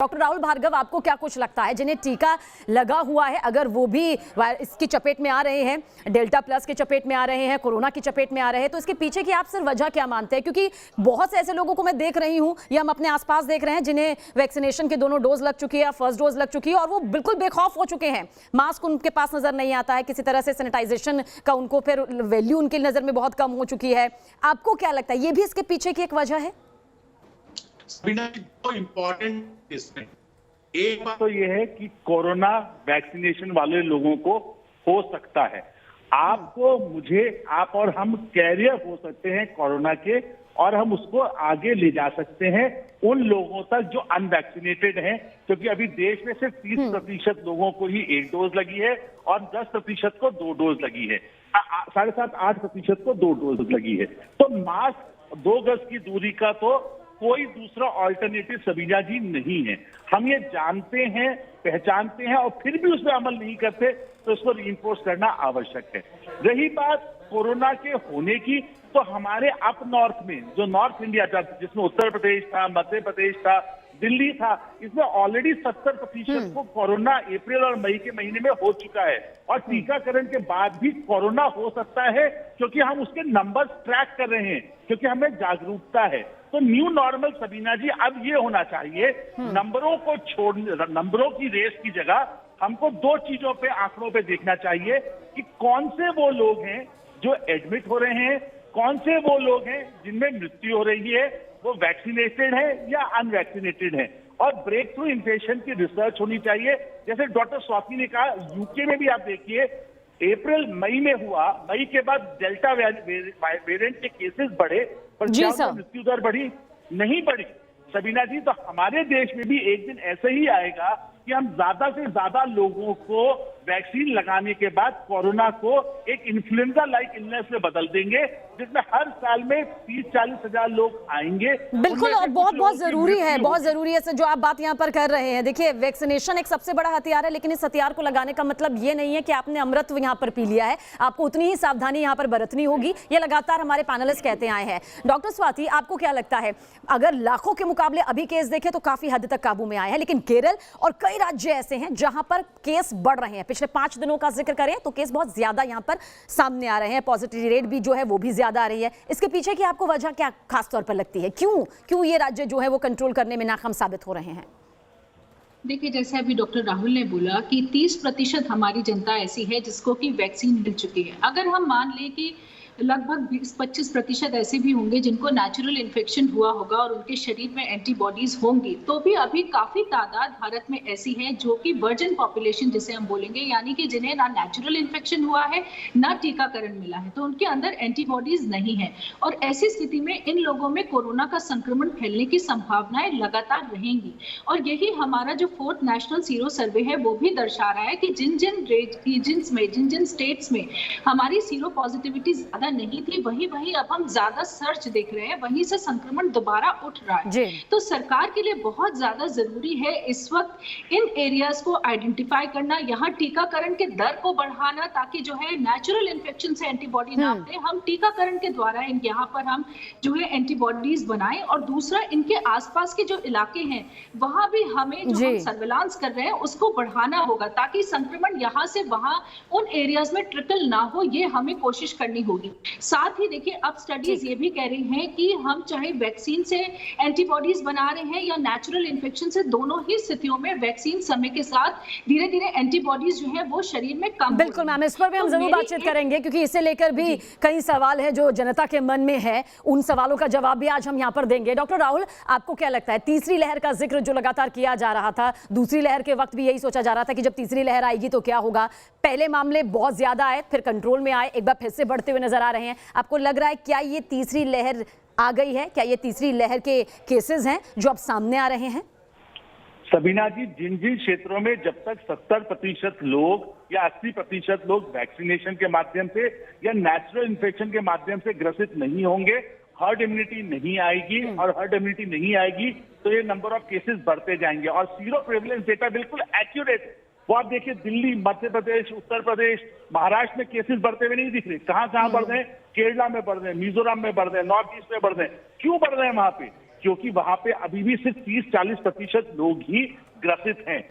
Doctor Rahul Bhargava, आपको क्या कुछ लगता है जिन्हें टीका लगा हुआ है, अगर वो भी इसकी चपेट में आ रहे हैं, डेल्टा प्लस की चपेट में आ रहे हैं, कोरोना की चपेट में आ रहे हैं, तो इसके पीछे की आप सिर्फ वजह क्या मानते हैं? क्योंकि बहुत से ऐसे लोगों को मैं देख रही हूं या हम अपने आसपास देख रहे हैं जिन्हें वैक्सीनेशन के दोनों डोज लग चुकी है या फर्स्ट डोज लग चुकी है और वो बिल्कुल बेखौफ हो चुके हैं। मास्क उनके पास नजर नहीं आता है, किसी तरह से सैनिटाइजेशन का उनको फिर वैल्यू उनकी नजर में बहुत कम हो चुकी है। आपको क्या लगता है, ये भी इसके पीछे की एक वजह है? तो इम्पोर्टेंट इसमें एक बात तो यह है कि कोरोना वैक्सीनेशन वाले लोगों को हो सकता है, आपको, मुझे, आप और हम कैरियर हो सकते हैं कोरोना के, और हम उसको आगे ले जा सकते हैं उन लोगों तक जो अनवैक्सीनेटेड हैं, क्योंकि अभी देश में सिर्फ 30% लोगों को ही 1 डोज लगी है और 10% को 2 डोज लगी है, 7.5-8% को 2 डोज लगी है। तो मास्क, 2 गज की दूरी का तो कोई दूसरा ऑल्टरनेटिव सबीना जी नहीं है। हम ये जानते हैं, पहचानते हैं और फिर भी उसमें अमल नहीं करते, तो उसको रीइंफोर्स करना आवश्यक है। रही बात कोरोना के होने की, तो हमारे अप नॉर्थ में जो नॉर्थ इंडिया था, जिसमें उत्तर प्रदेश था, मध्य प्रदेश था, दिल्ली था, इसमें ऑलरेडी 70% को कोरोना अप्रैल और मई के महीने में हो चुका है और टीकाकरण के बाद भी कोरोना हो सकता है, क्योंकि हम उसके नंबर्स ट्रैक कर रहे हैं, क्योंकि हमें जागरूकता है। तो न्यू नॉर्मल सबीना जी अब ये होना चाहिए, नंबरों को छोड़ने, नंबरों की रेस की जगह हमको 2 चीजों पे, आंकड़ों पे देखना चाहिए कि कौन से वो लोग हैं जो एडमिट हो रहे हैं, कौन से वो लोग हैं जिनमें मृत्यु हो रही है, वो वैक्सीनेटेड है या अनवैक्सीनेटेड है। और ब्रेक थ्रू इन्फेक्शन की रिसर्च होनी चाहिए, जैसे डॉक्टर स्वाति ने कहा, यूके में भी आप देखिए अप्रैल मई में हुआ, मई के बाद डेल्टा वेरिएंट के केसेस बढ़े, पर क्या मृत्यु दर बढ़ी? नहीं बढ़ी सबीना जी। तो हमारे देश में भी एक दिन ऐसे ही आएगा कि हम ज्यादा से ज्यादा लोगों को वैक्सीन लगाने के बाद कोरोना को एक इन्फ्लुएंजा लाइक इलनेस में बदल देंगे, जिसमें हर साल में 30-40 हजार लोग आएंगे। बिल्कुल, और बहुत जरूरी है, बहुत जरूरी है जो आप बात यहाँ पर कर रहे हैं। देखिए, वैक्सीनेशन एक सबसे बड़ा हथियार है, लेकिन इस हथियार को लगाने का मतलब ये नहीं है कि आपने अमृत यहाँ पर पी लिया है। आपको उतनी ही सावधानी यहाँ पर बरतनी होगी, ये लगातार हमारे पैनलिस्ट कहते आए हैं। डॉक्टर स्वाति, आपको क्या लगता है, अगर लाखों के मुकाबले अभी केस देखें तो काफी हद तक काबू में आए हैं, लेकिन केरल और कई राज्य ऐसे हैं जहां पर केस बढ़ रहे हैं। पिछले 5 दिनों का जिक्र करें तो केस बहुत ज्यादा यहां पर सामने आ रहे हैं, पॉजिटिविटी रेट भी जो है वो भी ज्यादा आ रही है। इसके पीछे की आपको वजह क्या खास तौर पर लगती है? क्यों ये राज्य जो है वो कंट्रोल करने में नाकाम साबित हो रहे हैं? देखिए, जैसे अभी डॉक्टर राहुल ने बोला कि 30% हमारी जनता ऐसी है जिसको कि वैक्सीन मिल चुकी है। अगर हम मान लें कि लगभग 20-25% ऐसे भी होंगे जिनको नेचुरल इन्फेक्शन हुआ होगा और उनके शरीर में एंटीबॉडीज होंगी, तो भी अभी काफी तादाद भारत में ऐसी है जो कि वर्जिन पॉपुलेशन जिसे हम बोलेंगे, यानी कि जिन्हें ना नेचुरल इन्फेक्शन हुआ है ना टीकाकरण मिला है, तो उनके अंदर एंटीबॉडीज नहीं है। और ऐसी स्थिति में इन लोगों में कोरोना का संक्रमण फैलने की संभावनाएं लगातार रहेंगी। और यही हमारा जो 4th नेशनल सीरो सर्वे है वो भी दर्शा रहा है कि जिन जिन स्टेट्स में हमारी सीरो पॉजिटिविटी ज्यादा नहीं थी, वही अब हम ज्यादा सर्च देख रहे हैं, वहीं से संक्रमण दोबारा उठ रहा है। तो सरकार के लिए बहुत ज्यादा जरूरी है इस वक्त इन एरियाज को आइडेंटिफाई करना, यहाँ टीकाकरण के दर को बढ़ाना, ताकि जो है नेचुरल इन्फेक्शन से एंटीबॉडी ना बने, हम टीकाकरण के द्वारा यहाँ पर हम जो है एंटीबॉडीज बनाएं। और दूसरा, इनके आसपास के जो इलाके हैं वहां भी हमें जो हम सर्विलांस कर रहे हैं उसको बढ़ाना होगा, ताकि संक्रमण यहाँ से वहां उन एरियाज में ट्रिकल ना हो, ये हमें कोशिश करनी होगी। साथ ही देखिए, अब स्टडीज ये भी कह रही हैं कि हम चाहे वैक्सीन से एंटीबॉडीज बना रहे हैं या नेचुरल इन्फेक्शन से, दोनों ही स्थितियों में वैक्सीन समय के साथ धीरे धीरे एंटीबॉडीज जो है वो शरीर में कम। बिल्कुल मैम, इस पर भी हम जरूर बातचीत करेंगे, क्योंकि इसे लेकर भी कई सवाल है जो जनता के मन में है। उन सवालों का जवाब भी आज हम यहाँ पर देंगे। डॉक्टर राहुल, आपको क्या लगता है, तीसरी लहर का जिक्र जो लगातार किया जा रहा था, दूसरी लहर के वक्त भी यही सोचा जा रहा था कि जब तीसरी लहर आएगी तो क्या होगा? पहले मामले बहुत ज्यादा आए, फिर कंट्रोल में आए, एक बार फिर से बढ़ते हुए नजर आ रहे हैं। आपको लग रहा है क्या ये तीसरी लहर आ गई है? क्या ये तीसरी लहर के केसेस हैं जो अब सामने आ रहे हैं? सबीना जी, जिन क्षेत्रों में जब तक 70% लोग या 80% लोग वैक्सीनेशन के माध्यम से या नेचुरल इन्फेक्शन के माध्यम से ग्रसित नहीं होंगे, हर्ड इम्यूनिटी नहीं आएगी, और हर्ड इम्यूनिटी नहीं आएगी तो ये नंबर ऑफ केसेस बढ़ते जाएंगे। और सीरो प्रेवलेंस डेटा बिल्कुल एक्यूरेट है, वो आप देखिए, दिल्ली, मध्य प्रदेश, उत्तर प्रदेश, महाराष्ट्र में केसेस बढ़ते हुए नहीं दिख रहे। कहां बढ़ रहे हैं? केरला में बढ़ रहे हैं, मिजोरम में बढ़ रहे हैं, नॉर्थ ईस्ट में बढ़ रहे हैं। क्यों बढ़ रहे हैं वहां पे? क्योंकि वहां पे अभी भी सिर्फ 30-40% लोग ही ग्रसित हैं।